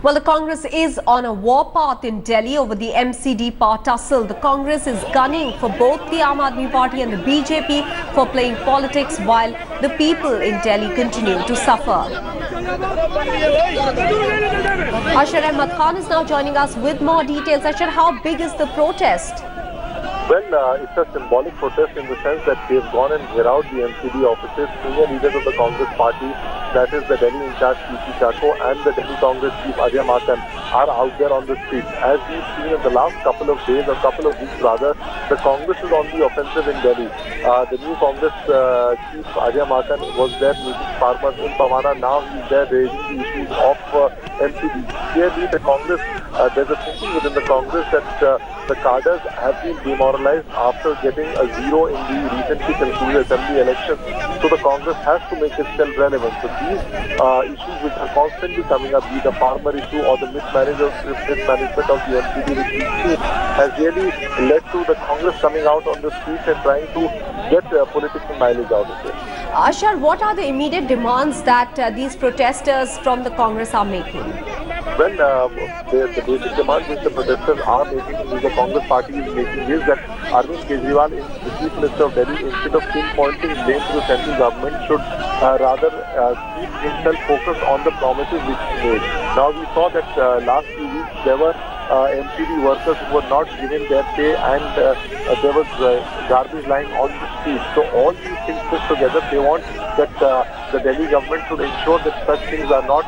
Well, the Congress is on a war path in Delhi over the MCD power tussle. The Congress is gunning for both the Aam Aadmi Party and the BJP for playing politics while the people in Delhi continue to suffer. Ashar Ahmad Khan is now joining us with more details. Ashar, how big is the protest? Well, it's a symbolic protest in the sense that they've gone and cleared out the MCD offices. Senior leaders of the Congress party, that is the Delhi in charge P.C. Chako and the Delhi Congress chief Ajay Makan, are out there on the streets. As we've seen in the last couple of days, or couple of weeks rather, the Congress is on the offensive in Delhi. The new Congress chief Ajay Makan was there meeting farmers in Pavana. Now he's there raising the issues of MCD. Clearly, the Congress, there's a thinking within the Congress that the cadres have been demoralized after getting a zero in the recently concluded assembly elections. So the Congress has to make itself relevant. So these issues which are constantly coming up, be the farmer issue or the mismanagement of the MCD, which we see, has really led to the Congress coming out on the streets and trying to get political mileage out of it. Ashar, what are the immediate demands that these protesters from the Congress are making? Well, the basic demand which the protesters are making, which the Congress party is making, is that Arvind Kejriwal, the Chief Minister of Delhi, instead of pinpointing blame to the central government, should rather keep himself focused on the promises which he made. Now, we saw that last few weeks there were MCD workers who were not given their pay, and there was garbage lying on the streets. So all these things put together, they want that the Delhi government should ensure that such things are not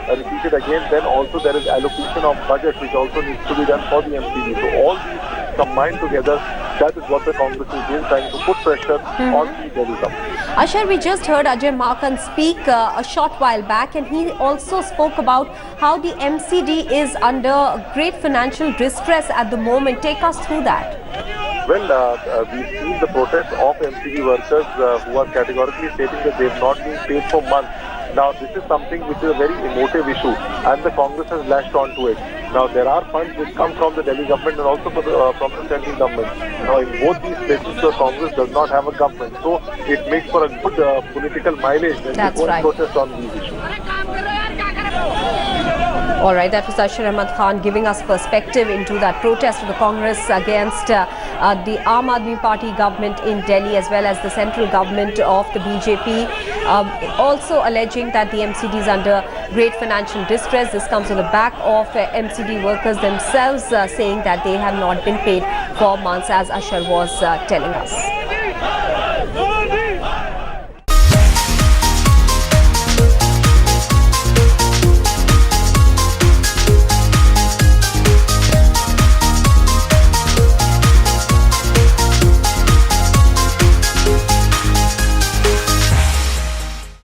repeated again. Then also there is allocation of budget which also needs to be done for the MCD. So all these combined together, that is what the Congress is doing, trying to put pressure on the Delhi government. Ashar, we just heard Ajay Makan speak a short while back, and he also spoke about how the MCD is under great financial distress at the moment. Take us through that. Well, we've seen the protest of MCD workers who are categorically stating that they have not been paid for months. Now, this is something which is a very emotive issue, and the Congress has lashed onto it. Now, there are funds which come from the Delhi government and also from the central government. Now, in both these places, the Congress does not have a government, so it makes for a good political mileage when they go and protest on these issues. All right, that was Ashar Ahmad Khan giving us perspective into that protest of the Congress against the Aam Aadmi Party government in Delhi, as well as the central government of the BJP, also alleging that the MCD is under great financial distress. This comes on the back of MCD workers themselves saying that they have not been paid for months, as Ashar was telling us.